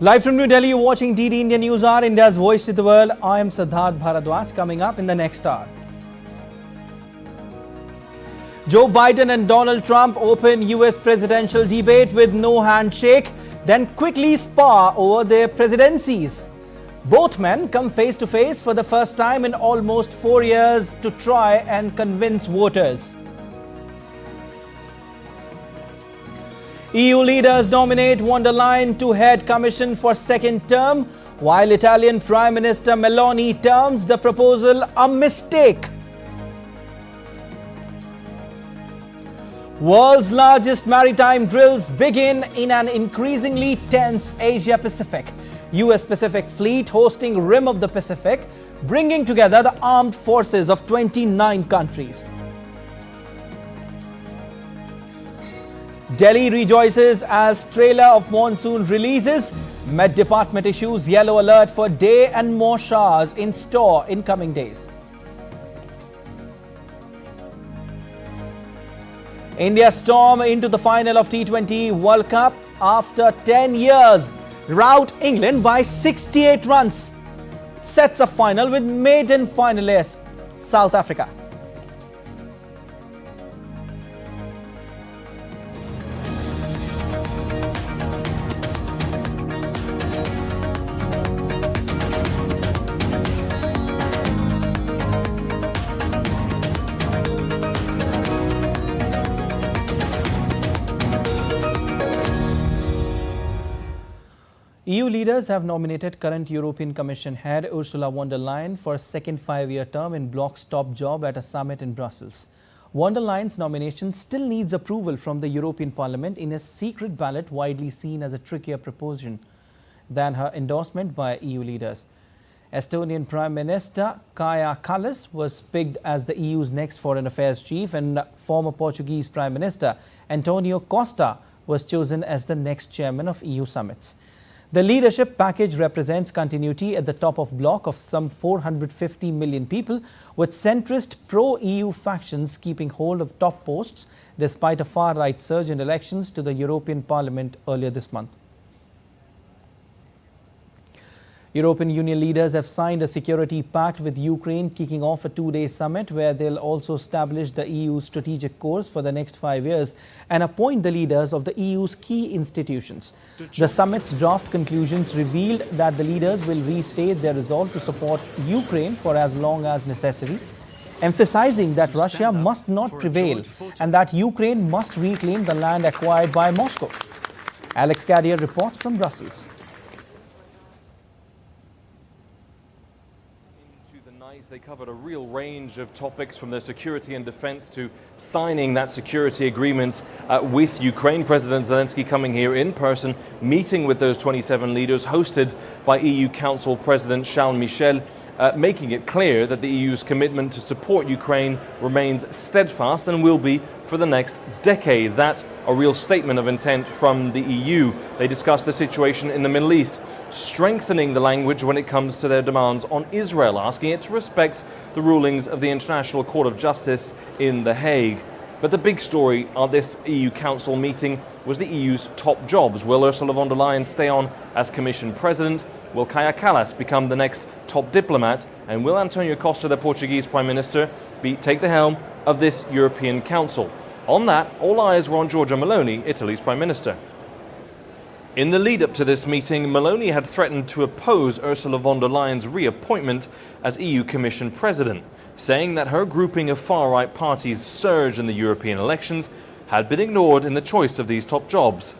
Live from New Delhi, you're watching DD India News Hour, India's voice to the world. I am Siddharth Bharadwaj. Coming up in the next hour, Joe Biden and Donald Trump open US presidential debate with no handshake, then quickly spar over their presidencies. Both men come face to face for the first time in almost 4 years to try and convince voters. EU leaders nominate von der Leyen to head Commission for second term, while Italian Prime Minister Meloni terms the proposal a mistake. World's largest maritime drills begin in an increasingly tense Asia-Pacific. US Pacific Fleet hosting Rim of the Pacific, bringing together the armed forces of 29 countries. Delhi rejoices as trailer of monsoon releases. Met Department issues yellow alert for day and more showers in store in coming days. India storm into the final of T20 World Cup after 10 years. Rout England by 68 runs. Sets a final with maiden finalist South Africa. EU leaders have nominated current European Commission head Ursula von der Leyen for a second 5-year term in bloc's top job at a summit in Brussels. Von der Leyen's nomination still needs approval from the European Parliament in a secret ballot widely seen as a trickier proposition than her endorsement by EU leaders. Estonian Prime Minister Kaja Kallas was picked as the EU's next foreign affairs chief, and former Portuguese Prime Minister Antonio Costa was chosen as the next chairman of EU summits. The leadership package represents continuity at the top of bloc of some 450 million people, with centrist pro-EU factions keeping hold of top posts despite a far-right surge in elections to the European Parliament earlier this month. European Union leaders have signed a security pact with Ukraine, kicking off a 2-day summit where they'll also establish the EU's strategic course for the next 5 years and appoint the leaders of the EU's key institutions. The summit's draft conclusions revealed that the leaders will restate their resolve to support Ukraine for as long as necessary, emphasizing that Russia must not prevail and that Ukraine must reclaim the land acquired by Moscow. Alex Cadier reports from Brussels. They covered a real range of topics, from their security and defense to signing that security agreement with Ukraine. President Zelensky coming here in person, meeting with those 27 leaders, hosted by EU Council President Charles Michel, making it clear that the EU's commitment to support Ukraine remains steadfast and will be for the next decade. That's a real statement of intent from the EU. They discussed the situation in the Middle East, strengthening the language when it comes to their demands on Israel, asking it to respect the rulings of the International Court of Justice in The Hague. But the big story of this EU Council meeting was the EU's top jobs. Will Ursula von der Leyen stay on as Commission President? Will Kaja Kallas become the next top diplomat? And will Antonio Costa, the Portuguese Prime Minister, take the helm of this European Council? On that, all eyes were on Giorgia Meloni, Italy's Prime Minister. In the lead-up to this meeting, Meloni had threatened to oppose Ursula von der Leyen's reappointment as EU Commission President, saying that her grouping of far-right parties' surge in the European elections had been ignored in the choice of these top jobs.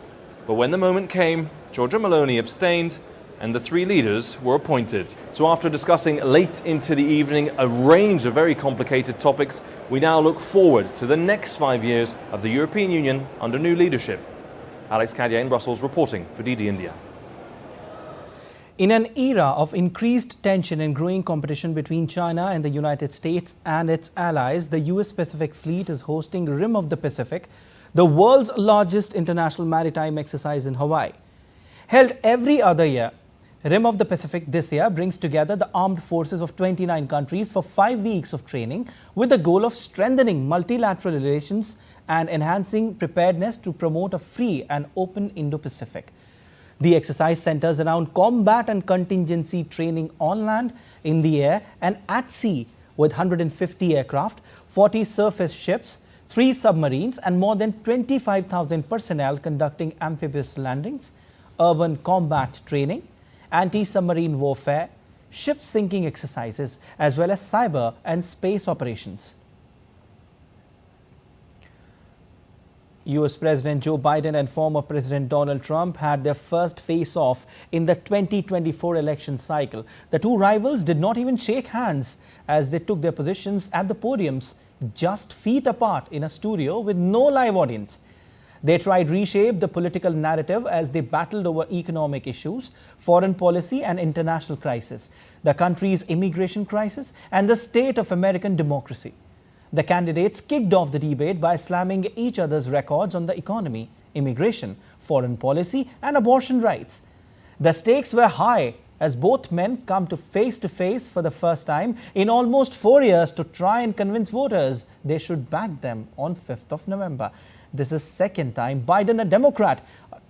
But when the moment came, Giorgia Meloni abstained, and the 3 leaders were appointed. So after discussing late into the evening a range of very complicated topics, we now look forward to the next 5 years of the European Union under new leadership. Alex Cadier in Brussels reporting for DD India. In an era of increased tension and growing competition between China and the United States and its allies, the US Pacific Fleet is hosting Rim of the Pacific, the world's largest international maritime exercise in Hawaii. Held every other year, Rim of the Pacific this year brings together the armed forces of 29 countries for 5 weeks of training, with the goal of strengthening multilateral relations and enhancing preparedness to promote a free and open Indo-Pacific. The exercise centers around combat and contingency training on land, in the air and at sea, with 150 aircraft, 40 surface ships, 3 submarines and more than 25,000 personnel conducting amphibious landings, urban combat training, anti-submarine warfare, ship sinking exercises, as well as cyber and space operations. US President Joe Biden and former President Donald Trump had their first face-off in the 2024 election cycle. The two rivals did not even shake hands as they took their positions at the podiums just feet apart in a studio with no live audience. They tried to reshape the political narrative as they battled over economic issues, foreign policy and international crisis, the country's immigration crisis and the state of American democracy. The candidates kicked off the debate by slamming each other's records on the economy, immigration, foreign policy and abortion rights. The stakes were high as both men come to face for the first time in almost 4 years to try and convince voters they should back them on 5th of November. This is second time Biden, a Democrat,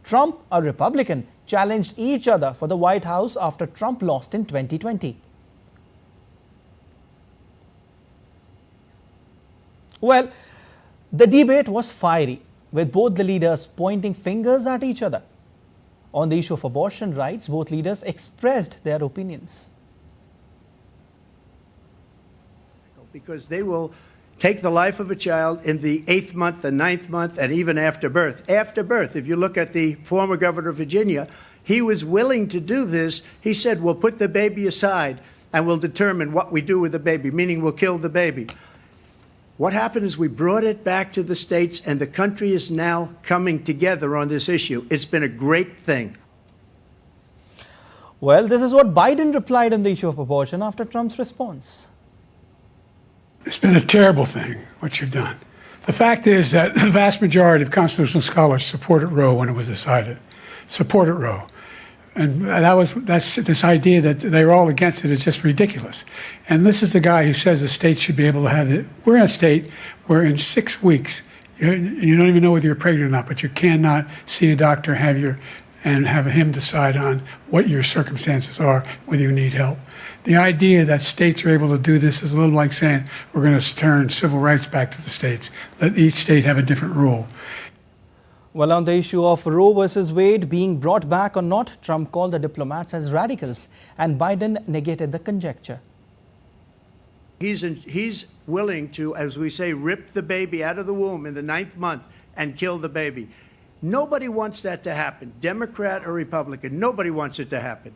Trump, a Republican, challenged each other for the White House after Trump lost in 2020. Well, the debate was fiery, with both the leaders pointing fingers at each other. On the issue of abortion rights, both leaders expressed their opinions. Because they will take the life of a child in the 8th month, the 9th month, and even after birth. After birth, if you look at the former governor of Virginia, he was willing to do this. He said, we'll put the baby aside and we'll determine what we do with the baby, meaning we'll kill the baby. What happened is we brought it back to the states, and the country is now coming together on this issue. It's been a great thing. Well, this is what Biden replied on the issue of abortion after Trump's response. It's been a terrible thing, what you've done. The fact is that the vast majority of constitutional scholars supported Roe when it was decided. Supported Roe. And that's this idea that they're all against it is just ridiculous. And this is the guy who says the state should be able to have it. We're in a state where in 6 weeks, you don't even know whether you're pregnant or not, but you cannot see a doctor, and have him decide on what your circumstances are, whether you need help. The idea that states are able to do this is a little like saying we're going to turn civil rights back to the states. Let each state have a different rule. Well, on the issue of Roe versus Wade being brought back or not, Trump called the diplomats as radicals, and Biden negated the conjecture. He's willing to, as we say, rip the baby out of the womb in the 9th month and kill the baby. Nobody wants that to happen, Democrat or Republican. Nobody wants it to happen.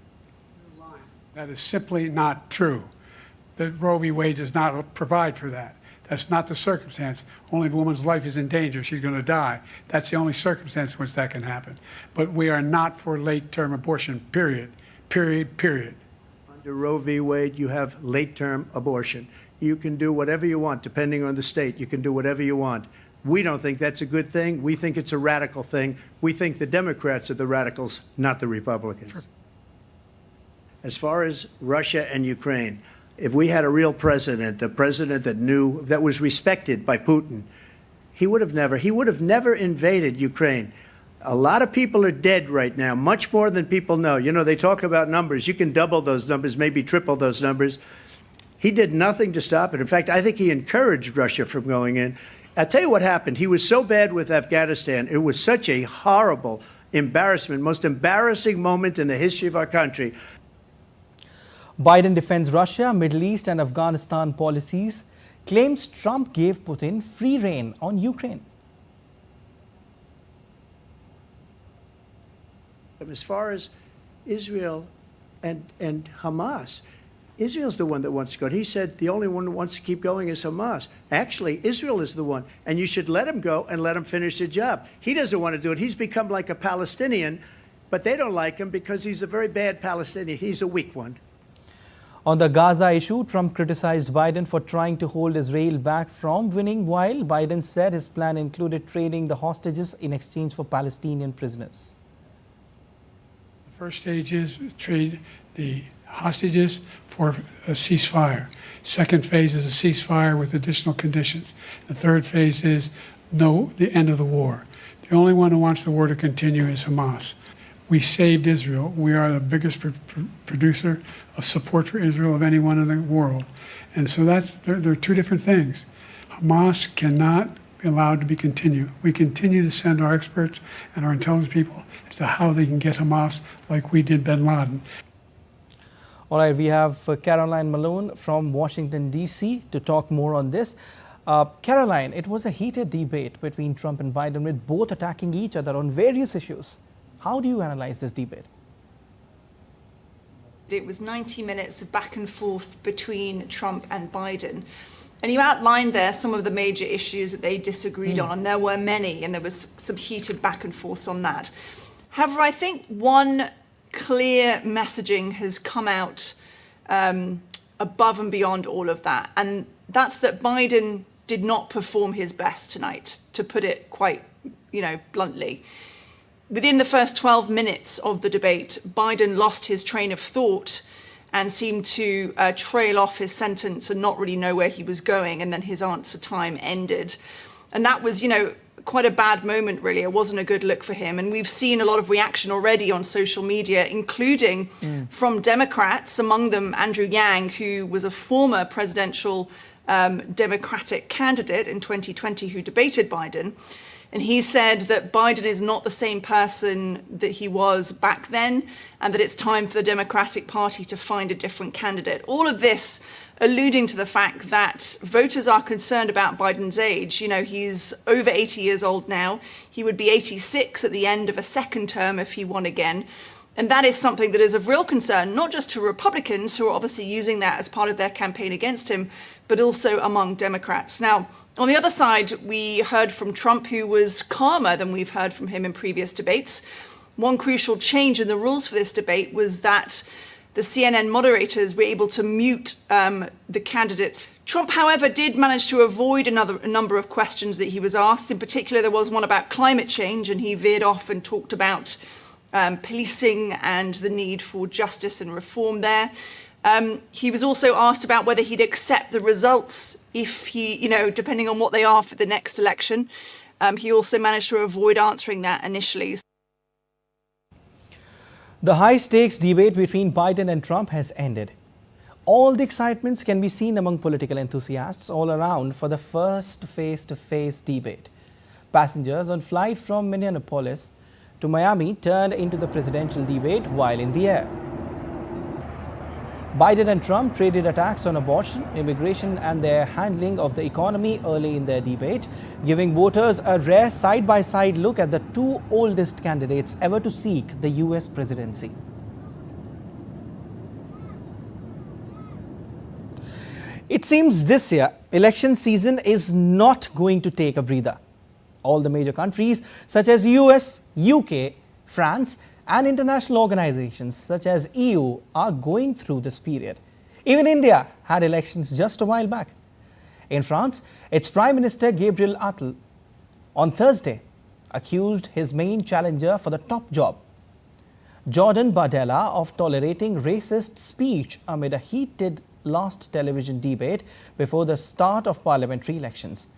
That is simply not true. The Roe v. Wade does not provide for that. That's not the circumstance. Only if a woman's life is in danger, she's going to die. That's the only circumstance in which that can happen. But we are not for late-term abortion, period. Period. Under Roe v. Wade, you have late-term abortion. You can do whatever you want, depending on the state. You can do whatever you want. We don't think that's a good thing. We think it's a radical thing. We think the Democrats are the radicals, not the Republicans. Sure. As far as Russia and Ukraine, if we had a real president, a president that knew, that was respected by Putin, he would have never invaded Ukraine. A lot of people are dead right now, much more than people know. You know, they talk about numbers. You can double those numbers, maybe triple those numbers. He did nothing to stop it. In fact, I think he encouraged Russia from going in. I'll tell you what happened. He was so bad with Afghanistan. It was such a horrible embarrassment, most embarrassing moment in the history of our country. Biden defends Russia, Middle East and Afghanistan policies, claims Trump gave Putin free rein on Ukraine. As far as Israel and Hamas, Israel's the one that wants to go. He said the only one who wants to keep going is Hamas. Actually, Israel is the one, and you should let him go and let him finish the job. He doesn't want to do it. He's become like a Palestinian, but they don't like him because he's a very bad Palestinian. He's a weak one. On the Gaza issue, Trump criticized Biden for trying to hold Israel back from winning, while Biden said his plan included trading the hostages in exchange for Palestinian prisoners. The first stage is trade the hostages for a ceasefire. Second phase is a ceasefire with additional conditions. The third phase is the end of the war. The only one who wants the war to continue is Hamas. We saved Israel. We are the biggest producer of support for Israel of anyone in the world. And so they're two different things. Hamas cannot be allowed to be continued. We continue to send our experts and our intelligence people as to how they can get Hamas like we did bin Laden. All right, we have Caroline Malone from Washington, D.C. to talk more on this. Caroline, it was a heated debate between Trump and Biden, with both attacking each other on various issues. How do you analyze this debate? It was 90 minutes of back and forth between Trump and Biden. And you outlined there some of the major issues that they disagreed on, and there were many, and there was some heated back and forth on that. However, I think one clear messaging has come out above and beyond all of that, and that's that Biden did not perform his best tonight, to put it quite, bluntly. Within the first 12 minutes of the debate, Biden lost his train of thought and seemed to trail off his sentence and not really know where he was going, and then his answer time ended. And that was, quite a bad moment, really. It wasn't a good look for him. And we've seen a lot of reaction already on social media, including from Democrats, among them Andrew Yang, who was a former presidential Democratic candidate in 2020 who debated Biden. And he said that Biden is not the same person that he was back then, and that it's time for the Democratic Party to find a different candidate. All of this alluding to the fact that voters are concerned about Biden's age. He's over 80 years old now. He would be 86 at the end of a second term if he won again. And that is something that is of real concern, not just to Republicans, who are obviously using that as part of their campaign against him, but also among Democrats. Now, on the other side, we heard from Trump, who was calmer than we've heard from him in previous debates. One crucial change in the rules for this debate was that the CNN moderators were able to mute the candidates. Trump, however, did manage to avoid a number of questions that he was asked. In particular, there was one about climate change, and he veered off and talked about policing and the need for justice and reform there. He was also asked about whether he'd accept the results if he, depending on what they are for the next election. He also managed to avoid answering that initially. The high-stakes debate between Biden and Trump has ended. All the excitements can be seen among political enthusiasts all around for the first face-to-face debate. Passengers on flight from Minneapolis to Miami turned into the presidential debate while in the air. Biden and Trump traded attacks on abortion, immigration and their handling of the economy early in their debate, giving voters a rare side-by-side look at the two oldest candidates ever to seek the US presidency. It seems this year, election season is not going to take a breather. All the major countries such as US, UK, France and international organizations such as EU are going through this period. Even India had elections just a while back. In France, its Prime Minister Gabriel Attal on Thursday accused his main challenger for the top job, Jordan Bardella, of tolerating racist speech amid a heated last television debate before the start of parliamentary elections.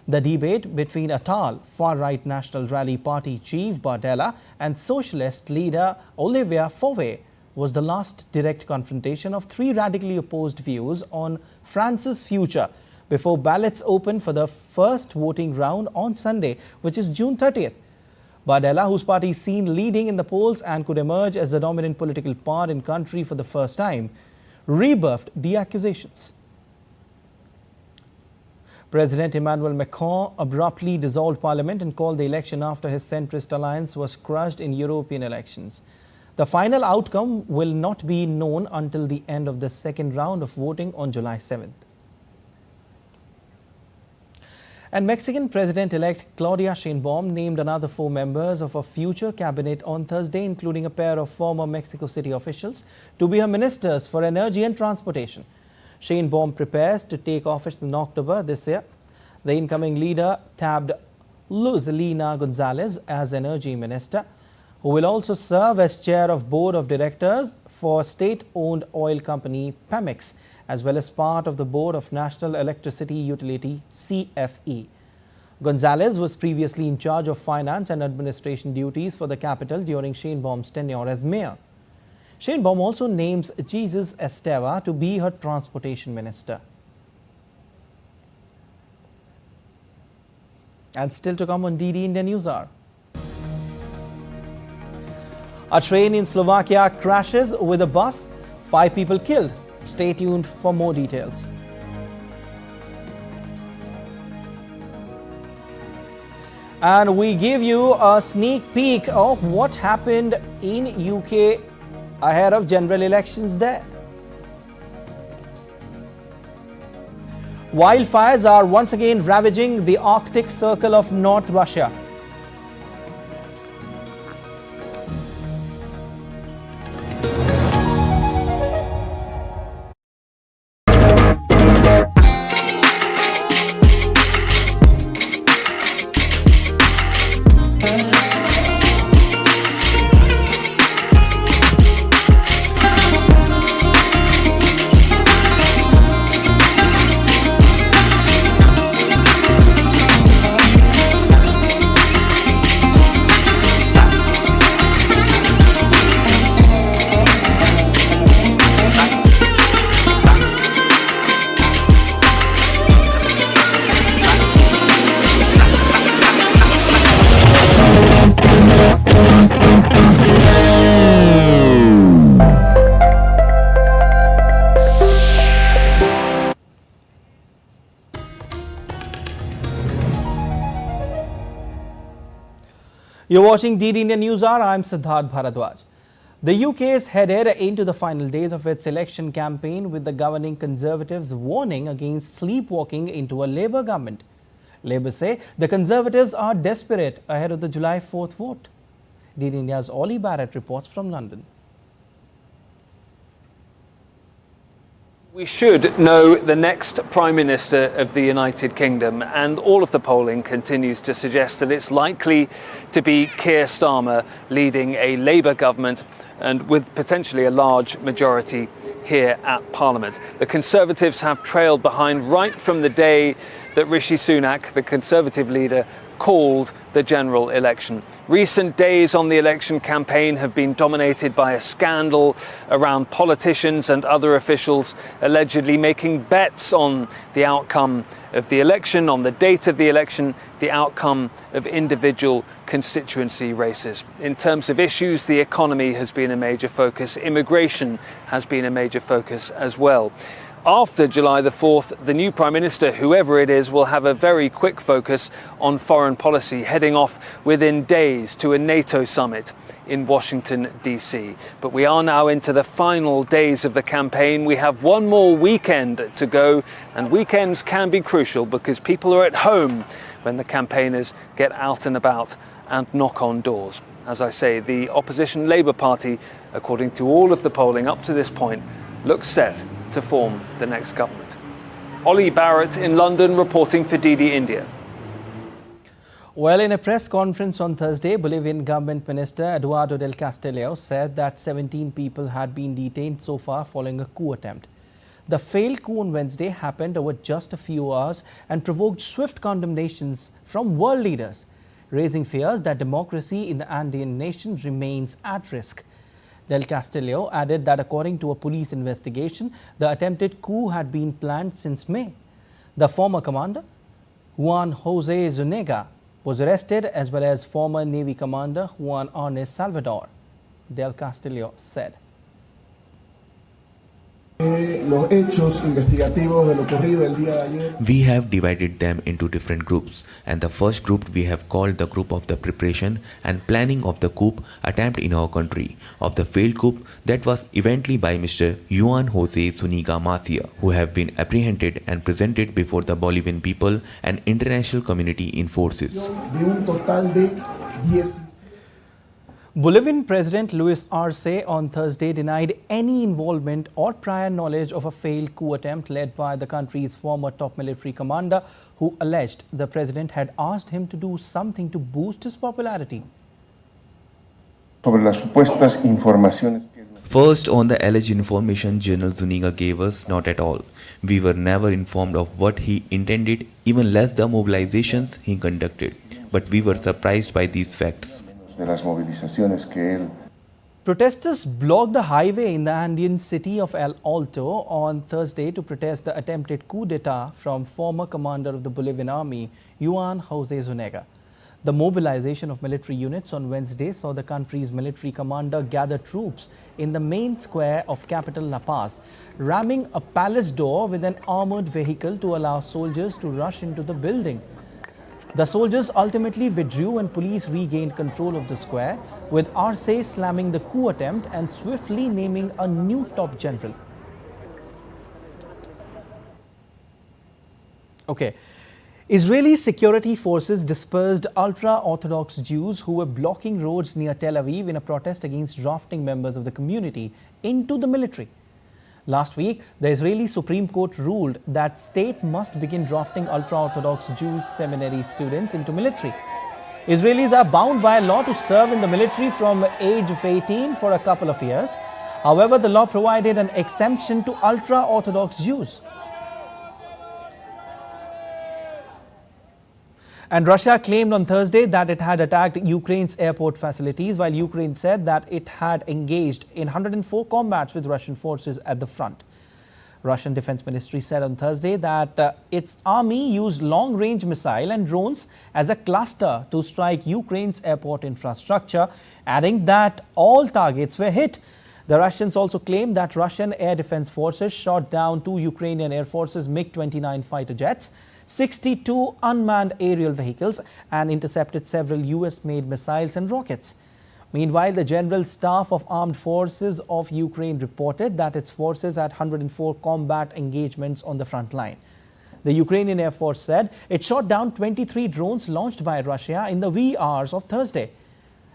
The debate between Attal, far-right National Rally Party chief Bardella, and socialist leader Olivier Faure was the last direct confrontation of three radically opposed views on France's future before ballots open for the first voting round on Sunday, which is June 30th. Bardella, whose party is seen leading in the polls and could emerge as the dominant political power in country for the first time, rebuffed the accusations. President Emmanuel Macron abruptly dissolved parliament and called the election after his centrist alliance was crushed in European elections. The final outcome will not be known until the end of the second round of voting on July 7th. And Mexican President-elect Claudia Sheinbaum named another 4 members of a future cabinet on Thursday, including a pair of former Mexico City officials, to be her ministers for energy and transportation. Sheinbaum prepares to take office in October this year. The incoming leader tabbed Luzlina Gonzalez as energy minister, who will also serve as chair of board of directors for state-owned oil company Pemex, as well as part of the board of National Electricity Utility CFE. Gonzalez was previously in charge of finance and administration duties for the capital during Sheinbaum's tenure as mayor. Sheinbaum also names Jesus Esteva to be her transportation minister. And still to come on DD India News Hour. A train in Slovakia crashes with a bus, 5 people killed. Stay tuned for more details. And we give you a sneak peek of what happened in UK ahead of general elections there. Wildfires are once again ravaging the Arctic Circle of North Russia. You're watching DD India News Hour. I'm Siddharth Bharadwaj. The UK is headed into the final days of its election campaign, with the governing Conservatives warning against sleepwalking into a Labour government. Labour say the Conservatives are desperate ahead of the July 4th vote. DD India's Ollie Barrett reports from London. We should know the next Prime Minister of the United Kingdom, and all of the polling continues to suggest that it's likely to be Keir Starmer leading a Labour government, and with potentially a large majority here at Parliament. The Conservatives have trailed behind right from the day that Rishi Sunak, the Conservative leader, called the general election. Recent days on the election campaign have been dominated by a scandal around politicians and other officials allegedly making bets on the outcome of the election, on the date of the election, the outcome of individual constituency races. In terms of issues, the economy has been a major focus. Immigration has been a major focus as well. After July the 4th, the new Prime Minister, whoever it is, will have a very quick focus on foreign policy, heading off within days to a NATO summit in Washington, D.C. But we are now into the final days of the campaign. We have one more weekend to go, and weekends can be crucial because people are at home when the campaigners get out and about and knock on doors. As I say, the opposition Labour Party, according to all of the polling up to this point, looks set to form the next government. Ollie Barrett in London reporting for DD India. Well, in a press conference on Thursday, Bolivian government minister Eduardo del Castillo said that 17 people had been detained so far following a coup attempt. The failed coup on Wednesday happened over just a few hours and provoked swift condemnations from world leaders, raising fears that democracy in the Andean nation remains at risk. Del Castillo added that according to a police investigation, the attempted coup had been planned since May. The former commander, Juan Jose Zuniga, was arrested, as well as former Navy commander Juan Arnes Salvador. Del Castillo said. We have divided them into different groups, and the first group we have called the group of the preparation and planning of the coup attempt in our country, of the failed coup that was eventually by Mr. Juan Jose Zuniga Macia, who have been apprehended and presented before the Bolivian people and international community in forces. Bolivian President Luis Arce on Thursday denied any involvement or prior knowledge of a failed coup attempt led by the country's former top military commander, who alleged the president had asked him to do something to boost his popularity. First, on the alleged information General Zuniga gave us, not at all. We were never informed of what he intended, even less the mobilizations he conducted. But we were surprised by these facts. Protesters blocked the highway in the Andean city of El Alto on Thursday to protest the attempted coup d'etat from former commander of the Bolivian army, Juan Jose Zuniga. The mobilization of military units on Wednesday saw the country's military commander gather troops in the main square of capital La Paz, ramming a palace door with an armored vehicle to allow soldiers to rush into the building. The soldiers ultimately withdrew and police regained control of the square, with Arce slamming the coup attempt and swiftly naming a new top general. Okay. Israeli security forces dispersed ultra-Orthodox Jews who were blocking roads near Tel Aviv in a protest against drafting members of the community into the military. Last week, the Israeli Supreme Court ruled that state must begin drafting ultra-Orthodox Jewish seminary students into military. Israelis are bound by law to serve in the military from age of 18 for a couple of years. However, the law provided an exemption to ultra-Orthodox Jews. And Russia claimed on Thursday that it had attacked Ukraine's airport facilities, while Ukraine said that it had engaged in 104 combats with Russian forces at the front. Russian Defense Ministry said on Thursday that its army used long-range missile and drones as a cluster to strike Ukraine's airport infrastructure, adding that all targets were hit. The Russians also claimed that Russian air defense forces shot down 2 Ukrainian Air Force's MiG-29 fighter jets, 62 unmanned aerial vehicles, and intercepted several US-made missiles and rockets. Meanwhile, the General Staff of Armed Forces of Ukraine reported that its forces had 104 combat engagements on the front line. The Ukrainian Air Force said it shot down 23 drones launched by Russia in the wee hours of Thursday.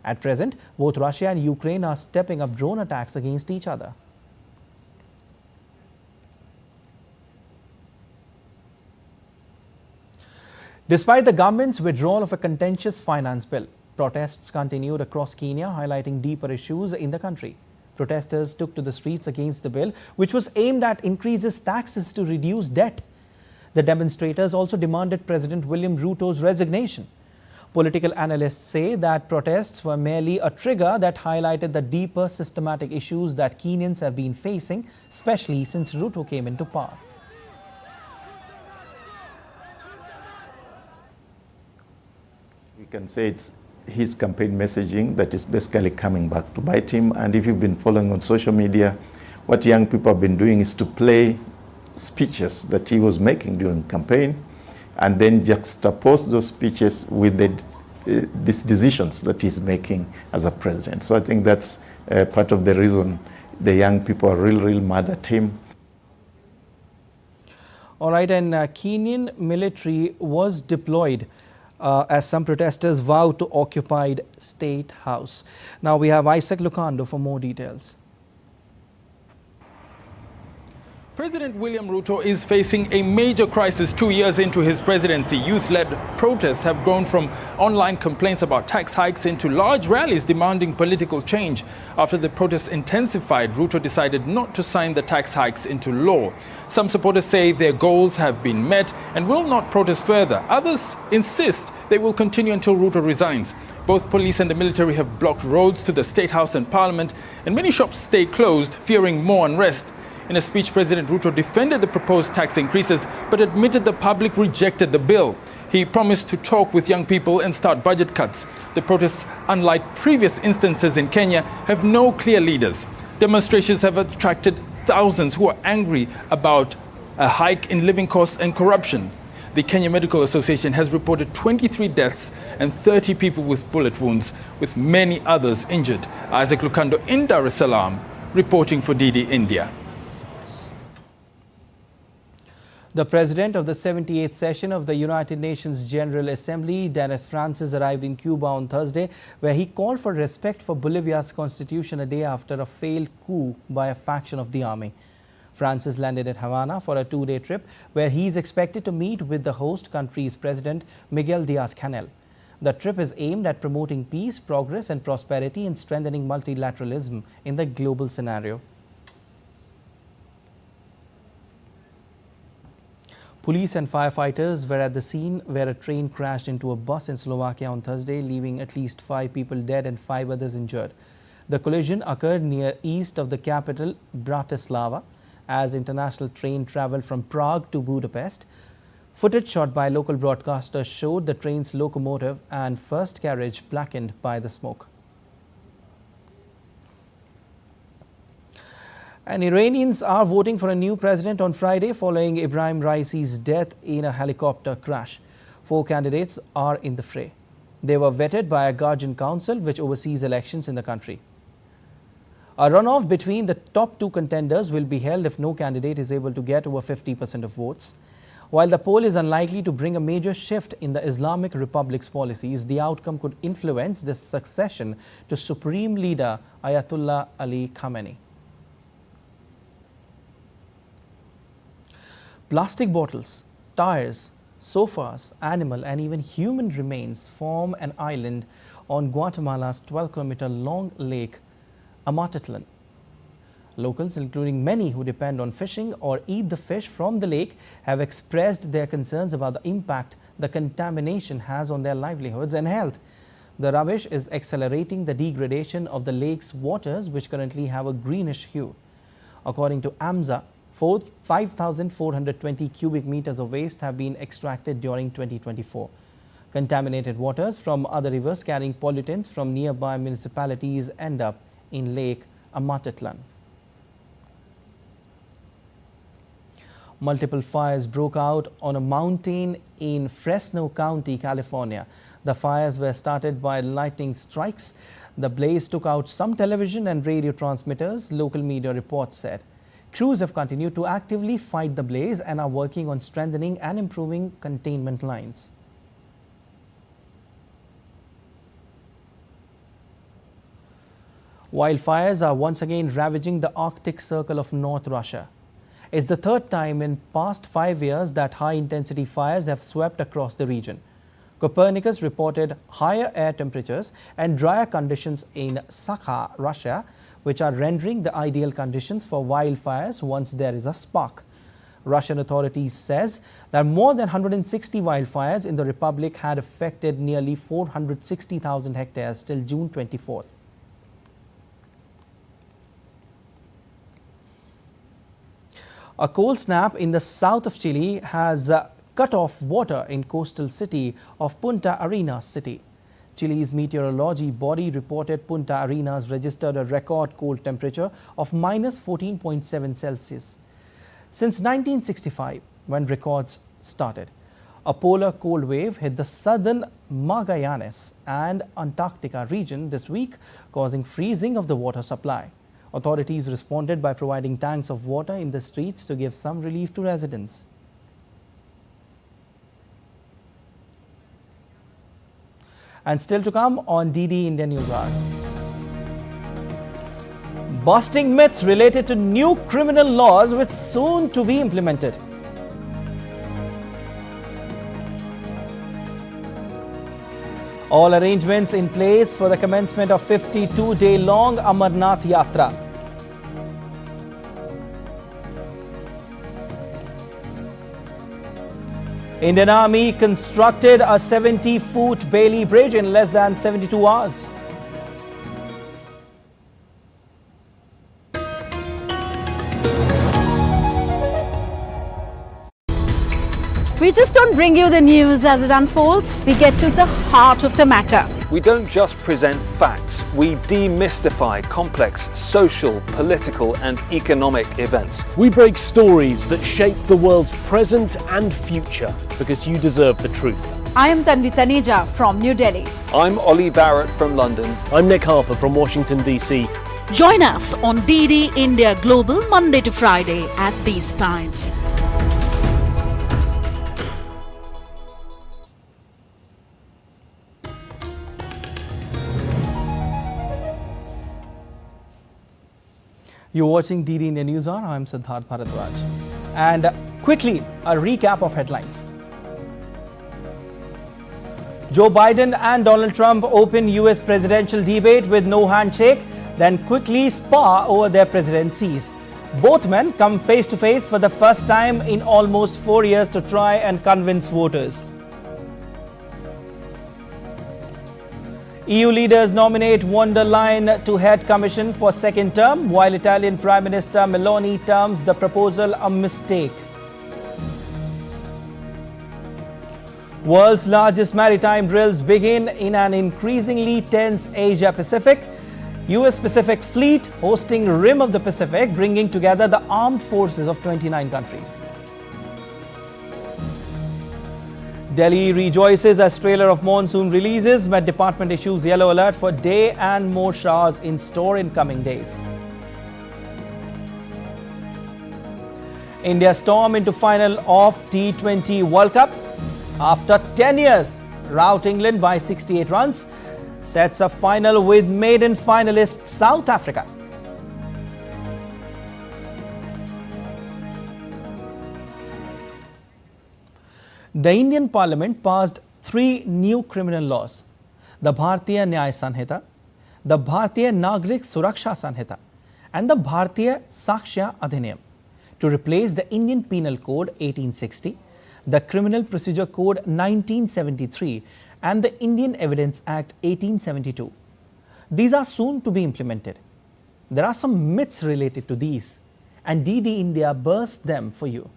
At present, both Russia and Ukraine are stepping up drone attacks against each other. Despite the government's withdrawal of a contentious finance bill, protests continued across Kenya, highlighting deeper issues in the country. Protesters took to the streets against the bill, which was aimed at increases taxes to reduce debt. The demonstrators also demanded President William Ruto's resignation. Political analysts say that protests were merely a trigger that highlighted the deeper systematic issues that Kenyans have been facing, especially since Ruto came into power. We can say it's his campaign messaging that is basically coming back to bite him. And if you've been following on social media, what young people have been doing is to play speeches that he was making during campaign and then juxtapose those speeches with these decisions that he's making as a president. So I think that's part of the reason the young people are real mad at him. All right, and Kenyan military was deployed as some protesters vowed to occupy State House. Now we have Isaac Lucando for more details. President William Ruto is facing a major crisis 2 years into his presidency. Youth-led protests have grown from online complaints about tax hikes into large rallies demanding political change. After the protests intensified, Ruto decided not to sign the tax hikes into law. Some supporters say their goals have been met and will not protest further. Others insist they will continue until Ruto resigns. Both police and the military have blocked roads to the State House and Parliament, and many shops stay closed, fearing more unrest. In a speech, President Ruto defended the proposed tax increases, but admitted the public rejected the bill. He promised to talk with young people and start budget cuts. The protests, unlike previous instances in Kenya, have no clear leaders. Demonstrations have attracted thousands who are angry about a hike in living costs and corruption. The Kenya Medical Association has reported 23 deaths and 30 people with bullet wounds, with many others injured. Isaac Lucando in Dar es Salaam, reporting for DD India. The president of the 78th session of the United Nations General Assembly, Dennis Francis, arrived in Cuba on Thursday, where he called for respect for Bolivia's constitution a day after a failed coup by a faction of the army. Francis landed at Havana for a 2-day trip, where he is expected to meet with the host country's president, Miguel Diaz-Canel. The trip is aimed at promoting peace, progress and prosperity and strengthening multilateralism in the global scenario. Police and firefighters were at the scene where a train crashed into a bus in Slovakia on Thursday, leaving at least 5 people dead and 5 others injured. The collision occurred near east of the capital, Bratislava, as international train travelled from Prague to Budapest. Footage shot by local broadcasters showed the train's locomotive and first carriage blackened by the smoke. And Iranians are voting for a new president on Friday following Ibrahim Raisi's death in a helicopter crash. 4 candidates are in the fray. They were vetted by a Guardian Council which oversees elections in the country. A runoff between the top 2 contenders will be held if no candidate is able to get over 50% of votes. While the poll is unlikely to bring a major shift in the Islamic Republic's policies, the outcome could influence the succession to Supreme Leader Ayatollah Ali Khamenei. Plastic bottles, tires, sofas, animal and even human remains form an island on Guatemala's 12-kilometer long lake, Amarnath. Locals, including many who depend on fishing or eat the fish from the lake, have expressed their concerns about the impact the contamination has on their livelihoods and health. The rubbish is accelerating the degradation of the lake's waters, which currently have a greenish hue. According to AMSA, 5,420 cubic meters of waste have been extracted during 2024. Contaminated waters from other rivers carrying pollutants from nearby municipalities end up in Lake Amarnath. Multiple fires broke out on a mountain in Fresno County, California. The fires were started by lightning strikes. The blaze took out some television and radio transmitters, local media reports said. Crews have continued to actively fight the blaze and are working on strengthening and improving containment lines. Wildfires are once again ravaging the Arctic Circle of North Russia. It's the 3rd time in past 5 years that high-intensity fires have swept across the region. Copernicus reported higher air temperatures and drier conditions in Sakha, Russia, which are rendering the ideal conditions for wildfires once there is a spark. Russian authorities says that more than 160 wildfires in the republic had affected nearly 460,000 hectares till June 24th. A cold snap in the south of Chile has cut off water in coastal city of Punta Arenas city. Chile's meteorology body reported Punta Arenas registered a record cold temperature of minus 14.7 Celsius. Since 1965, when records started, a polar cold wave hit the southern Magallanes and Antarctica region this week, causing freezing of the water supply. Authorities responded by providing tanks of water in the streets to give some relief to residents. And still to come on DD India News Hour. Busting myths related to new criminal laws which soon to be implemented. All arrangements in place for the commencement of 52-day-long Amarnath Yatra. Indian Army constructed a 70-foot Bailey Bridge in less than 72 hours. We just don't bring you the news as it unfolds. We get to the heart of the matter. We don't just present facts, we demystify complex social, political and economic events. We break stories that shape the world's present and future because you deserve the truth. I am Tanvi Taneja from New Delhi. I'm Ollie Barrett from London. I'm Nick Harper from Washington, D.C. Join us on DD India Global Monday to Friday at these times. You're watching DD India News Hour. I'm Siddharth Bharadwaj. And quickly, a recap of headlines. Joe Biden and Donald Trump open US presidential debate with no handshake, then quickly spar over their presidencies. Both men come face to face for the first time in almost 4 years to try and convince voters. EU leaders nominate von der Leyen to head Commission for second term, while Italian Prime Minister Meloni terms the proposal a mistake. World's largest maritime drills begin in an increasingly tense Asia-Pacific. US Pacific Fleet hosting Rim of the Pacific, bringing together the armed forces of 29 countries. Delhi rejoices as trailer of monsoon releases. Met Department issues yellow alert for day and more showers in store in coming days. India storm into final of T20 World Cup. After 10 years, rout England by 68 runs. Sets a final with maiden finalist South Africa. The Indian Parliament passed 3 new criminal laws: the Bharatiya Nyaya Sanhita, the Bharatiya Nagrik Suraksha Sanhita, and the Bharatiya Sakshya Adhiniyam to replace the Indian Penal Code 1860, the Criminal Procedure Code 1973, and the Indian Evidence Act 1872. These are soon to be implemented. There are some myths related to these, and DD India bursts them for you.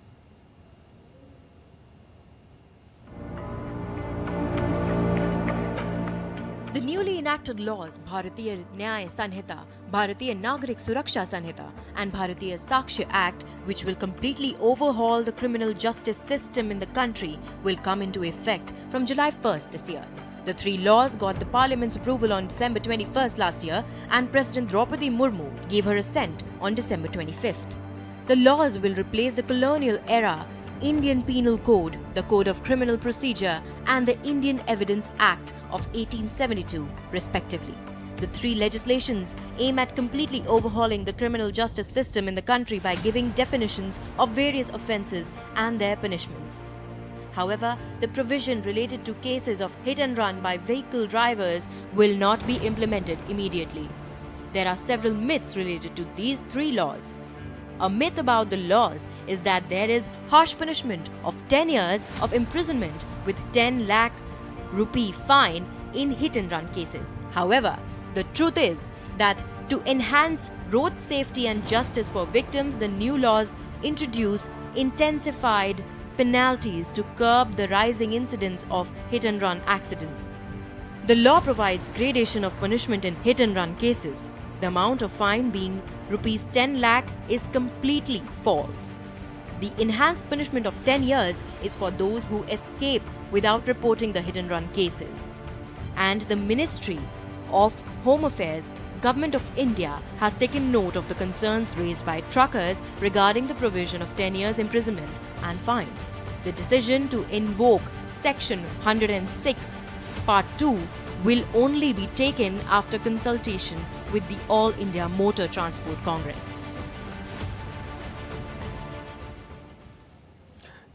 The newly enacted laws Bharatiya Nyaya Sanhita, Bharatiya Nagrik Suraksha Sanhita and Bharatiya Sakshya Act, which will completely overhaul the criminal justice system in the country, will come into effect from July 1st this year. The 3 laws got the Parliament's approval on December 21st last year, and President Draupadi Murmu gave her assent on December 25th. The laws will replace the colonial era Indian Penal Code, the Code of Criminal Procedure, and the Indian Evidence Act of 1872, respectively. The 3 legislations aim at completely overhauling the criminal justice system in the country by giving definitions of various offences and their punishments. However, the provision related to cases of hit and run by vehicle drivers will not be implemented immediately. There are several myths related to these 3 laws. A myth about the laws is that there is harsh punishment of 10 years of imprisonment with 10 lakh rupee fine in hit and run cases. However, the truth is that to enhance road safety and justice for victims, the new laws introduce intensified penalties to curb the rising incidence of hit and run accidents. The law provides gradation of punishment in hit and run cases. The amount of fine being rupees 10 lakh is completely false. The enhanced punishment of 10 years is for those who escape without reporting the hit and run cases. And the Ministry of Home Affairs, Government of India, has taken note of the concerns raised by truckers regarding the provision of 10 years imprisonment and fines. The decision to invoke Section 106, Part 2 will only be taken after consultation with the All India Motor Transport Congress.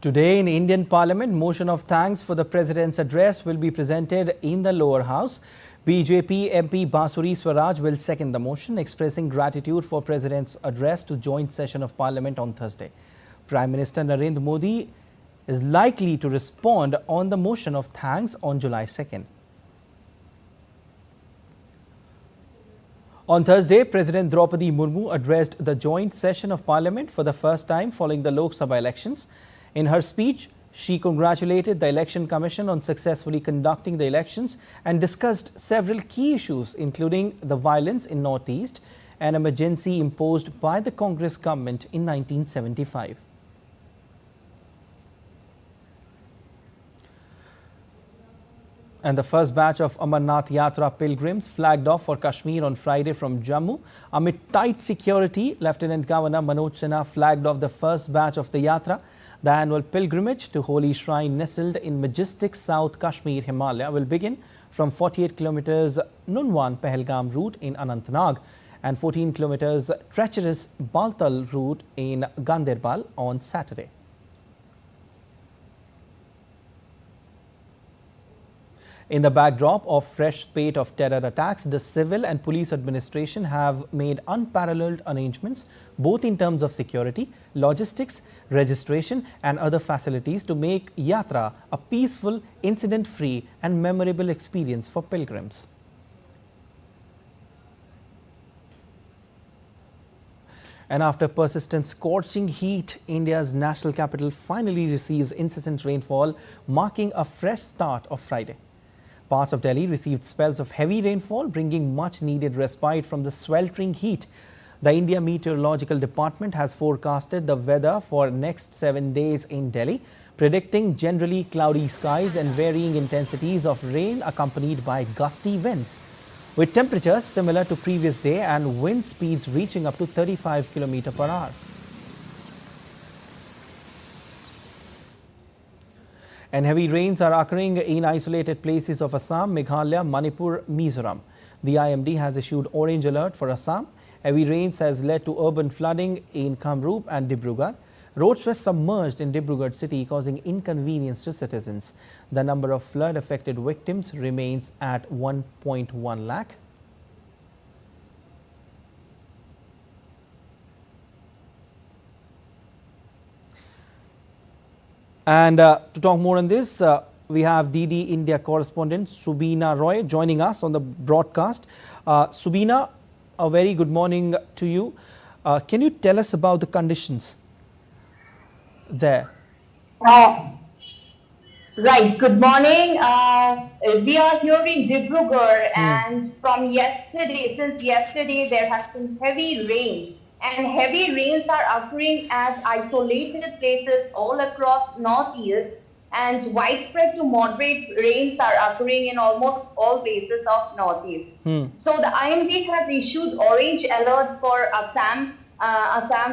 Today in Indian Parliament, motion of thanks for the President's address will be presented in the lower house. BJP MP Basuri Swaraj will second the motion, expressing gratitude for President's address to joint session of Parliament on Thursday. Prime Minister Narendra Modi is likely to respond on the motion of thanks on July 2nd. On Thursday, President Draupadi Murmu addressed the joint session of Parliament for the first time following the Lok Sabha elections. In her speech, she congratulated the Election Commission on successfully conducting the elections and discussed several key issues, including the violence in Northeast, an emergency imposed by the Congress government in 1975. And the first batch of Amarnath Yatra pilgrims flagged off for Kashmir on Friday from Jammu. Amid tight security, Lieutenant Governor Manoj Sinha flagged off the first batch of the Yatra. The annual pilgrimage to Holy Shrine nestled in majestic South Kashmir, Himalaya will begin from 48 kilometers Nunwan Pahalgam route in Anantnag and 14 kilometers treacherous Baltal route in Ganderbal on Saturday. In the backdrop of fresh spate of terror attacks, the civil and police administration have made unparalleled arrangements both in terms of security, logistics, registration and other facilities to make Yatra a peaceful, incident-free and memorable experience for pilgrims. And after persistent scorching heat, India's national capital finally receives incessant rainfall, marking a fresh start of Friday. Parts of Delhi received spells of heavy rainfall, bringing much needed respite from the sweltering heat. The India Meteorological Department has forecasted the weather for next 7 days in Delhi, predicting generally cloudy skies and varying intensities of rain accompanied by gusty winds, with temperatures similar to previous day and wind speeds reaching up to 35 km per hour. And heavy rains are occurring in isolated places of Assam, Meghalaya, Manipur, Mizoram. The IMD has issued orange alert for Assam. Heavy rains has led to urban flooding in Kamrup and Dibrugarh. Roads were submerged in Dibrugarh city, causing inconvenience to citizens. The number of flood-affected victims remains at 1.1 lakh. And to talk more on this, we have DD India correspondent Subina Roy joining us on the broadcast. Subina, a very good morning to you. Can you tell us about the conditions there? Right, good morning. We are here in Dibrugarh and from yesterday, since yesterday there has been heavy rains. And heavy rains are occurring at isolated places all across northeast, and widespread to moderate rains are occurring in almost all places of northeast. So the IMD has issued orange alert for Assam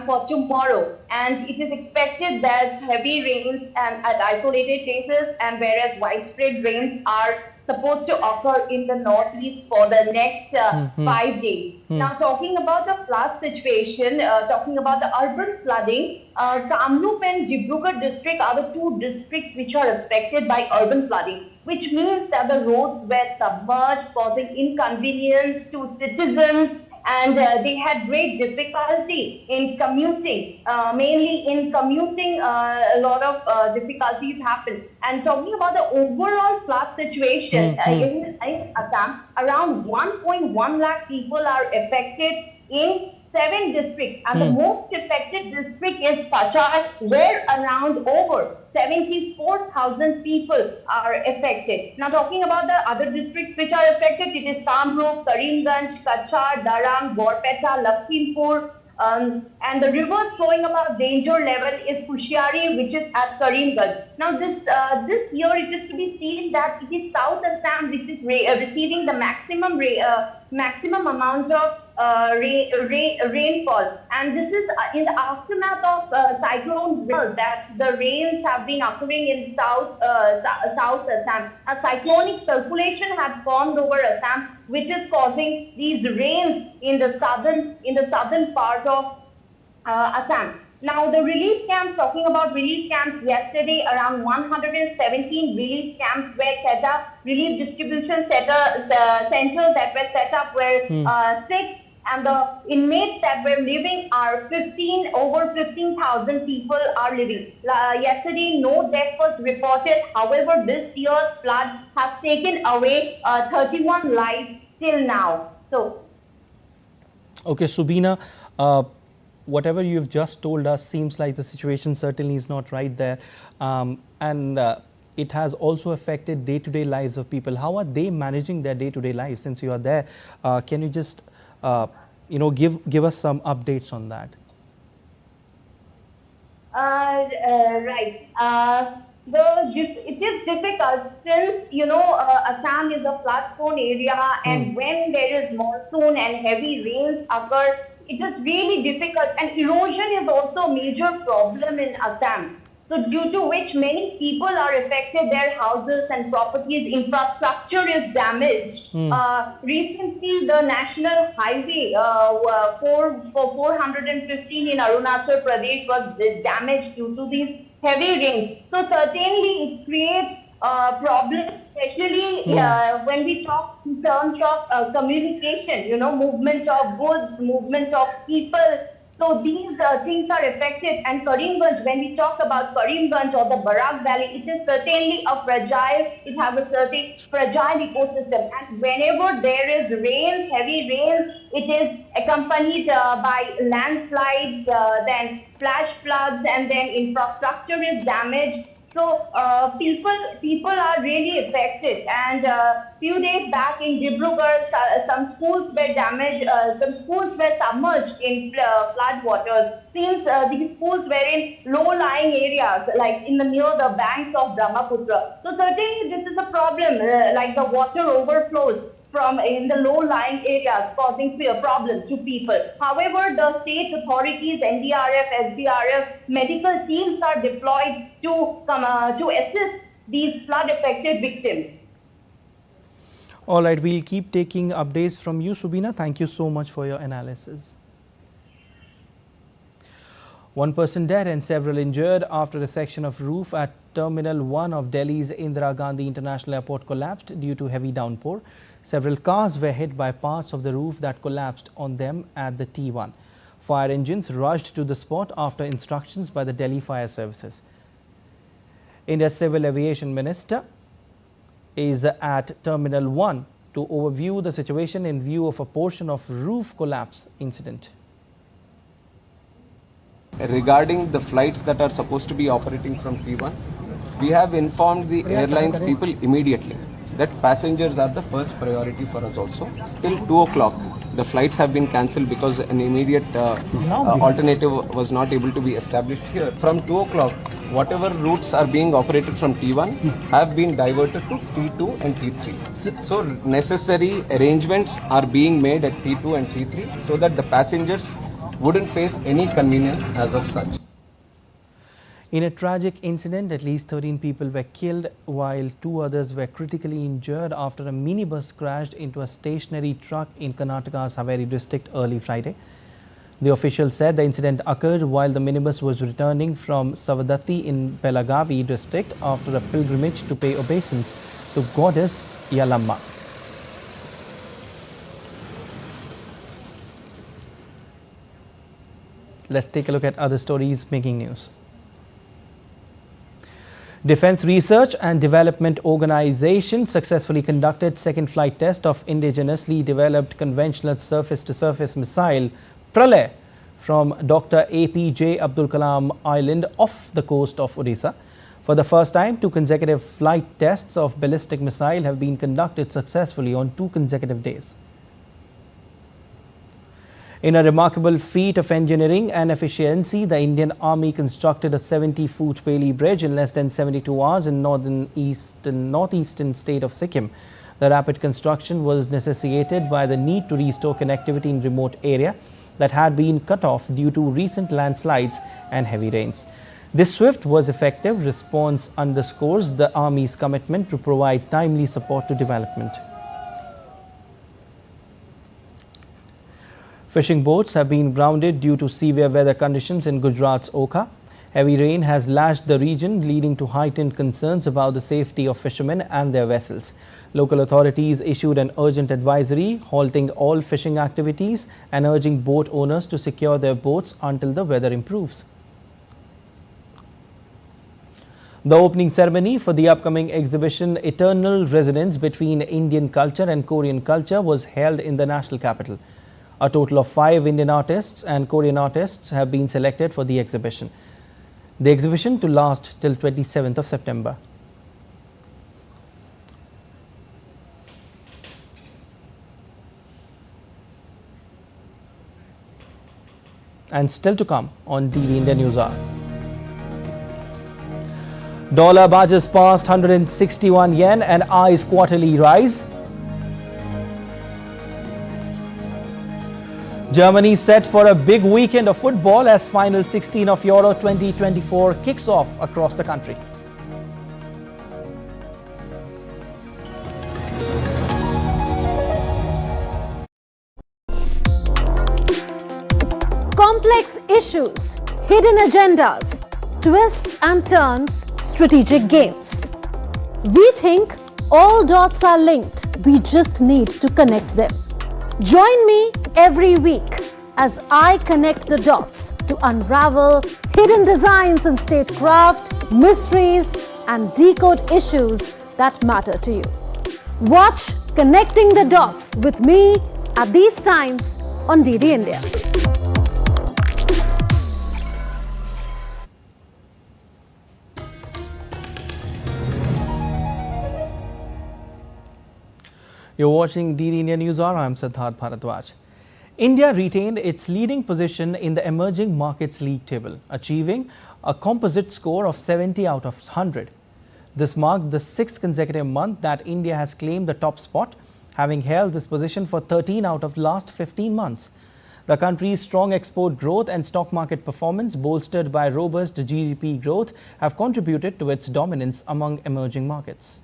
for tomorrow, and it is expected that heavy rains at isolated places, and whereas widespread rains are supposed to occur in the northeast for the next 5 days. Now, talking about the flood situation, talking about the urban flooding, Kamrup and Dibrugarh district are the two districts which are affected by urban flooding, which means that the roads were submerged, causing inconvenience to citizens, and they had great difficulty in commuting. Mainly in commuting, a lot of difficulties happened. And talking about the overall flood situation in Assam, around 1.1 lakh people are affected in 7 districts, and the most affected district is Prasar, where around over 74,000 people are affected. Now, talking about the other districts which are affected, it is Kamrup, Karimganj, Kachar, Darang, Borpeta, Lakhimpur, and the rivers flowing above danger level is Kushiari, which is at Karimganj. Now, this year it is to be seen that it is South Assam which is receiving the maximum amount of rainfall, and this is in the aftermath of cyclone that the rains have been occurring in South Assam. A cyclonic circulation had formed over Assam, which is causing these rains in the southern part of Assam. Now, the relief camps, talking about relief camps, yesterday around 117 relief camps were set up. Relief distribution centers that were set up were 6, and the inmates that were living are over 15,000 people are living. Yesterday, no death was reported. However, this year's flood has taken away 31 lives till now. So, okay, Subina, whatever you've just told us seems like the situation certainly is not right there, and it has also affected day-to-day lives of people. How are they managing their day-to-day lives? Since you are there, can you just give us some updates on that? Right. It is difficult since Assam is a flood-prone area, and when there is monsoon and heavy rains occur, it is really difficult, and erosion is also a major problem in Assam. So due to which many people are affected, their houses and properties, infrastructure is damaged. Recently, the national highway for 415 in Arunachal Pradesh was damaged due to these heavy rains. So certainly it creates problem, especially when we talk in terms of communication, movement of goods, movement of people. So these things are affected. And Karimganj, when we talk about Karimganj or the Barak Valley, it is certainly it has a certain fragile ecosystem. And whenever there is rains, heavy rains, it is accompanied by landslides, then flash floods, and then infrastructure is damaged. So people are really affected. And few days back in Dibrugarh, some schools were damaged. Some schools were submerged in flood waters. Since these schools were in low-lying areas, like near the banks of Brahmaputra. So certainly this is a problem. Like the water overflows from in the low-lying areas, causing a problem to people. However, the state authorities, NDRF, SDRF, medical teams are deployed to assist these flood-affected victims. All right, we'll keep taking updates from you, Subina. Thank you so much for your analysis. One person dead and several injured after a section of roof at Terminal 1 of Delhi's Indira Gandhi International Airport collapsed due to heavy downpour. Several cars were hit by parts of the roof that collapsed on them at the T1. Fire engines rushed to the spot after instructions by the Delhi Fire Services. India's Civil Aviation Minister is at Terminal 1 to overview the situation in view of a portion of roof collapse incident. Regarding the flights that are supposed to be operating from T1, we have informed the airlines people immediately that passengers are the first priority for us also. Till 2 o'clock, the flights have been cancelled because an immediate alternative was not able to be established here. From 2 o'clock, whatever routes are being operated from T1 have been diverted to T2 and T3. So necessary arrangements are being made at T2 and T3 so that the passengers wouldn't face any inconvenience as of such. In a tragic incident, at least 13 people were killed while 2 others were critically injured after a minibus crashed into a stationary truck in Karnataka's Haveri district early Friday. The officials said the incident occurred while the minibus was returning from Savadatti in Belagavi district after a pilgrimage to pay obeisance to goddess Yalamma. Let's take a look at other stories making news. Defense Research and Development Organization successfully conducted second flight test of indigenously developed conventional surface-to-surface missile Pralay from Dr. APJ Abdul Kalam Island off the coast of Odisha. For the first time, 2 consecutive flight tests of ballistic missile have been conducted successfully on 2 consecutive days. In a remarkable feat of engineering and efficiency, the Indian Army constructed a 70-foot Peli bridge in less than 72 hours in northeastern state of Sikkim. The rapid construction was necessitated by the need to restore connectivity in remote area that had been cut off due to recent landslides and heavy rains. This swift was effective response underscores the Army's commitment to provide timely support to development. Fishing boats have been grounded due to severe weather conditions in Gujarat's Okha. Heavy rain has lashed the region, leading to heightened concerns about the safety of fishermen and their vessels. Local authorities issued an urgent advisory, halting all fishing activities and urging boat owners to secure their boats until the weather improves. The opening ceremony for the upcoming exhibition Eternal Resonance Between Indian Culture and Korean Culture was held in the national capital. A total of 5 Indian artists and Korean artists have been selected for the exhibition. The exhibition to last till 27th of September. And still to come on DD India News Hour. Dollar barges past 161 yen and eyes quarterly rise. Germany set for a big weekend of football as final 16 of Euro 2024 kicks off across the country. Complex issues, hidden agendas, twists and turns, strategic games. We think all dots are linked. We just need to connect them. Join me every week as I connect the dots to unravel hidden designs in statecraft, mysteries, and decode issues that matter to you. Watch Connecting the Dots with me at these times on DD India. You're watching DD India News Hour. I'm Siddharth Bharadwaj. India retained its leading position in the Emerging Markets League table, achieving a composite score of 70 out of 100. This marked the 6th consecutive month that India has claimed the top spot, having held this position for 13 out of the last 15 months. The country's strong export growth and stock market performance, bolstered by robust GDP growth, have contributed to its dominance among emerging markets.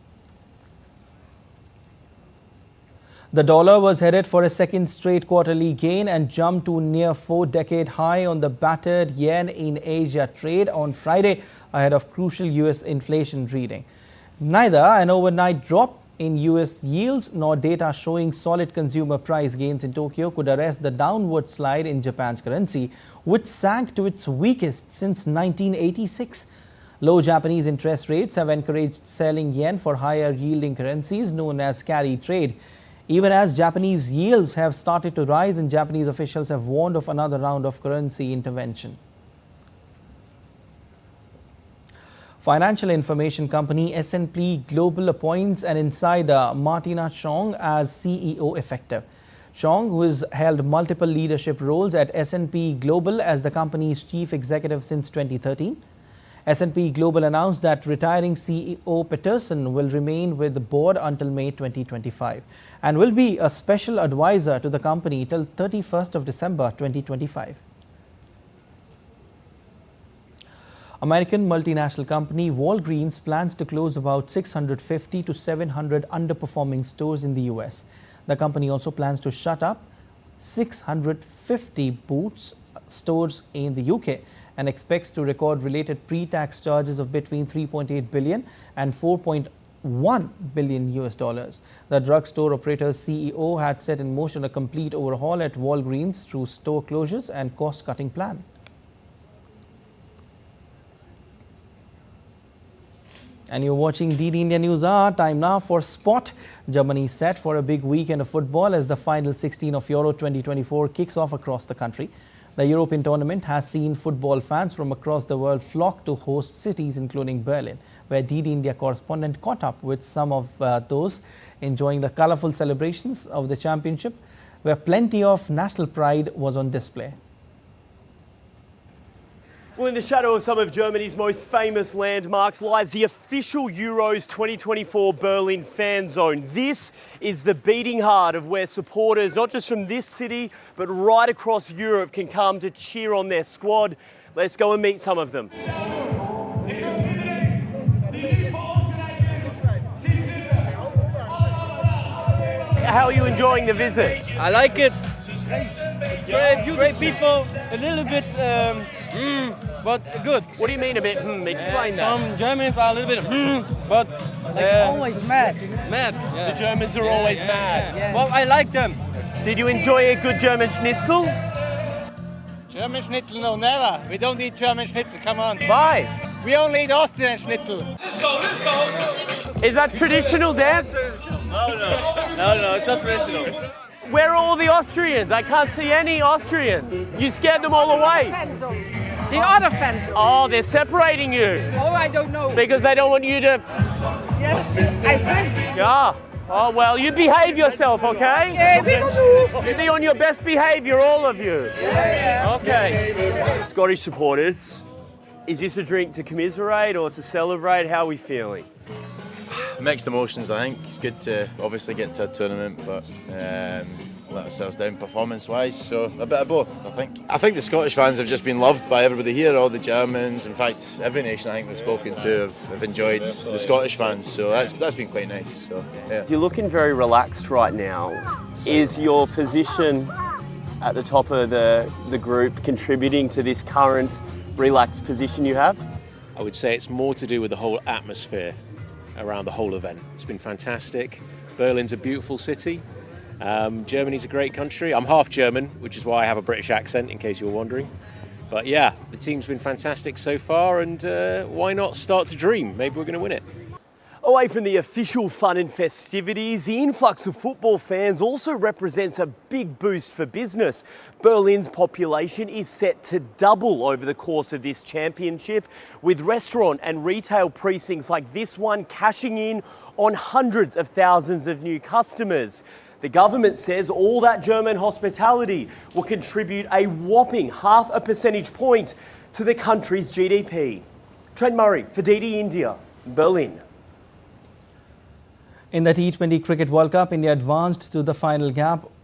The dollar was headed for a second straight quarterly gain and jumped to near 4-decade high on the battered yen in Asia trade on Friday ahead of crucial US inflation reading. Neither an overnight drop in US yields nor data showing solid consumer price gains in Tokyo could arrest the downward slide in Japan's currency, which sank to its weakest since 1986. Low Japanese interest rates have encouraged selling yen for higher yielding currencies known as carry trade. Even as Japanese yields have started to rise and Japanese officials have warned of another round of currency intervention. Financial information company S&P Global appoints an insider, Martina Chong, as CEO effective. Chong, who has held multiple leadership roles at S&P Global as the company's chief executive since 2013. S&P Global announced that retiring CEO Peterson will remain with the board until May 2025 and will be a special advisor to the company till 31st of December 2025. American multinational company Walgreens plans to close about 650 to 700 underperforming stores in the US. The company also plans to shut up 650 Boots stores in the UK and expects to record related pre-tax charges of between 3.8 billion and 4.1 billion US dollars. The drugstore operator's CEO had set in motion a complete overhaul at Walgreens through store closures and cost-cutting plan. And you're watching DD India News Hour. Time now for Sport. Germany set for a big weekend of football as the final 16 of Euro 2024 kicks off across the country. The European tournament has seen football fans from across the world flock to host cities including Berlin, where DD India correspondent caught up with some of those enjoying the colourful celebrations of the championship, where plenty of national pride was on display. Well, in the shadow of some of Germany's most famous landmarks lies the official Euros 2024 Berlin fan zone. This is the beating heart of where supporters, not just from this city, but right across Europe, can come to cheer on their squad. Let's go and meet some of them. How are you enjoying the visit? I like it. It's great, great people, a little bit, but good. What do you mean a bit, Explain that. Some Germans are a little bit, but... always mad. Mad, yeah. The Germans are always mad. Yeah. Well, I like them. Did you enjoy a good German schnitzel? German schnitzel, no, never. We don't eat German schnitzel, come on. Why? We only eat Austrian schnitzel. Let's go. Is that traditional dance? No, it's not traditional. Where are all the Austrians? I can't see any Austrians. You scared them all away. The other fans. Oh, they're separating you. Oh, I don't know. Because they don't want you to... Yes, I think. Yeah. Oh, well, you behave yourself, okay? Yeah, we will do. You be on your best behaviour, all of you. Yeah. Okay. Scottish supporters, is this a drink to commiserate or to celebrate? How are we feeling? Mixed emotions, I think. It's good to obviously get to a tournament, but let ourselves down performance-wise, so a bit of both, I think. I think the Scottish fans have just been loved by everybody here, all the Germans, in fact, every nation I think we've spoken to have enjoyed the Scottish fans, so that's been quite nice, so yeah. You're looking very relaxed right now. Is your position at the top of the group contributing to this current relaxed position you have? I would say it's more to do with the whole atmosphere. around the whole event. It's been fantastic. Berlin's a beautiful city. Germany's a great country. I'm half German, which is why I have a British accent, in case you were wondering. But yeah, the team's been fantastic so far, and why not start to dream? Maybe we're going to win it. Away from the official fun and festivities, the influx of football fans also represents a big boost for business. Berlin's population is set to double over the course of this championship, with restaurant and retail precincts like this one cashing in on hundreds of thousands of new customers. The government says all that German hospitality will contribute a whopping 0.5 percentage point to the country's GDP. Trent Murray for DD India, Berlin. In the T20 Cricket World Cup, India advanced to the final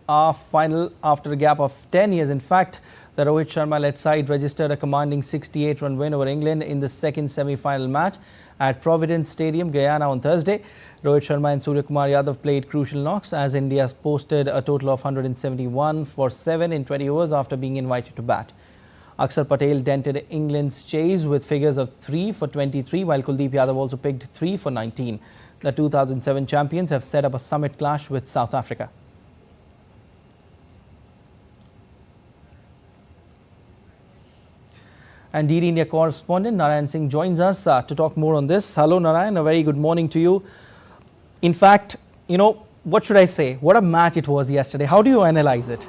after a gap of 10 years. In fact, the Rohit Sharma-led side registered a commanding 68-run win over England in the second semi-final match at Providence Stadium, Guyana on Thursday. Rohit Sharma and Surya Kumar Yadav played crucial knocks as India posted a total of 171 for 7 in 20 overs after being invited to bat. Akshar Patel dented England's chase with figures of 3 for 23, while Kuldeep Yadav also picked 3 for 19. The 2007 champions have set up a summit clash with South Africa. And DD India correspondent Narayan Singh joins us to talk more on this. Hello Narayan, a very good morning to you. In fact, what should I say? What a match it was yesterday. How do you analyze it?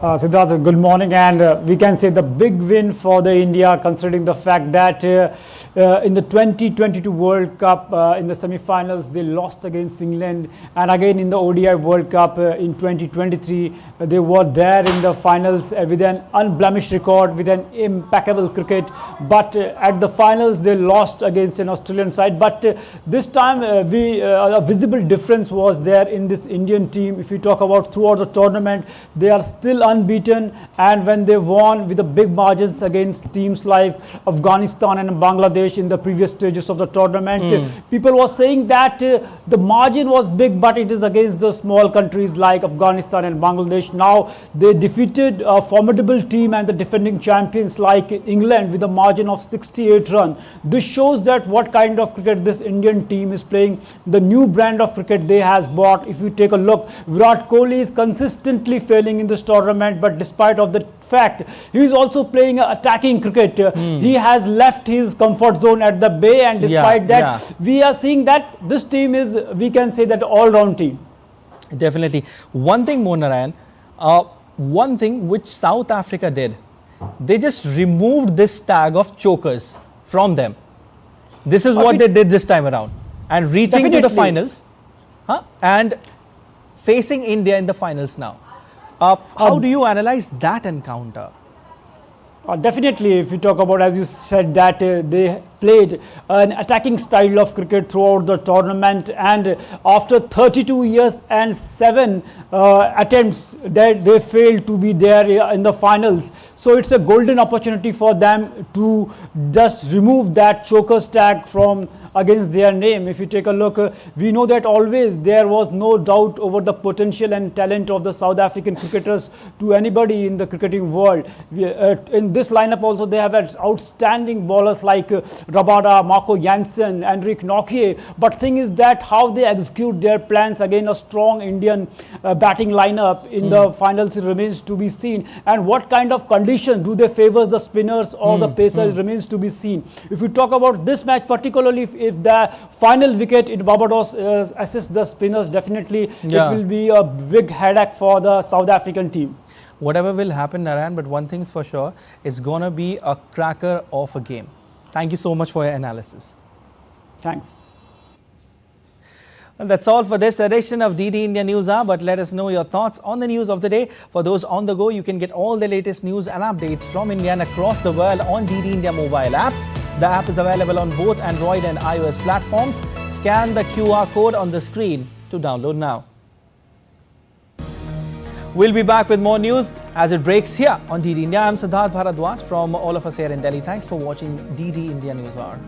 Siddharth, good morning, and we can say the big win for the India, considering the fact that in the 2022 World Cup in the semi-finals they lost against England, and again in the ODI World Cup in 2023 they were there in the finals with an unblemished record, with an impeccable cricket, but at the finals they lost against an Australian side. But this time a visible difference was there in this Indian team. If you talk about throughout the tournament, they are still unbeaten, and when they won with the big margins against teams like Afghanistan and Bangladesh in the previous stages of the tournament, people were saying that the margin was big, but it is against the small countries like Afghanistan and Bangladesh. Now they defeated a formidable team and the defending champions like England with a margin of 68 runs. This shows that what kind of cricket this Indian team is playing, the new brand of cricket they has bought. If you take a look, Virat Kohli is consistently failing in this tournament, but despite of the fact he is also playing attacking cricket, he has left his comfort zone at the bay, and despite that we are seeing that this team is, we can say, that all-round team. Definitely. One thing more, Narayan, one thing which South Africa did, they just removed this tag of chokers from them. This is what they did this time around, and reaching to the finals and facing India in the finals now. How do you analyze that encounter? Definitely, if you talk about, as you said, that they played an attacking style of cricket throughout the tournament, and after 32 years and 7 attempts that they failed to be there in the finals. So it's a golden opportunity for them to just remove that chokers tag from against their name. If you take a look, we know that always there was no doubt over the potential and talent of the South African cricketers to anybody in the cricketing world. In this lineup also they have had outstanding bowlers like Rabada, Marco Jansen, Henrik Nokia, but thing is that how they execute their plans against a strong Indian batting lineup in the finals remains to be seen, and what kind of conditions do they favor the spinners or the pacers remains to be seen. If you talk about this match, particularly if the final wicket in Barbados assists the spinners, definitely it will be a big headache for the South African team. Whatever will happen, Narayan, but one thing's for sure, it's gonna be a cracker of a game. Thank you so much for your analysis. Thanks. Well, that's all for this edition of DD India News Hour, but let us know your thoughts on the news of the day. For those on the go, you can get all the latest news and updates from India and across the world on DD India mobile app. The app is available on both Android and iOS platforms. Scan the QR code on the screen to download now. We'll be back with more news as it breaks here on DD India. I'm Siddharth Bharadwaj from all of us here in Delhi. Thanks for watching DD India News Hour.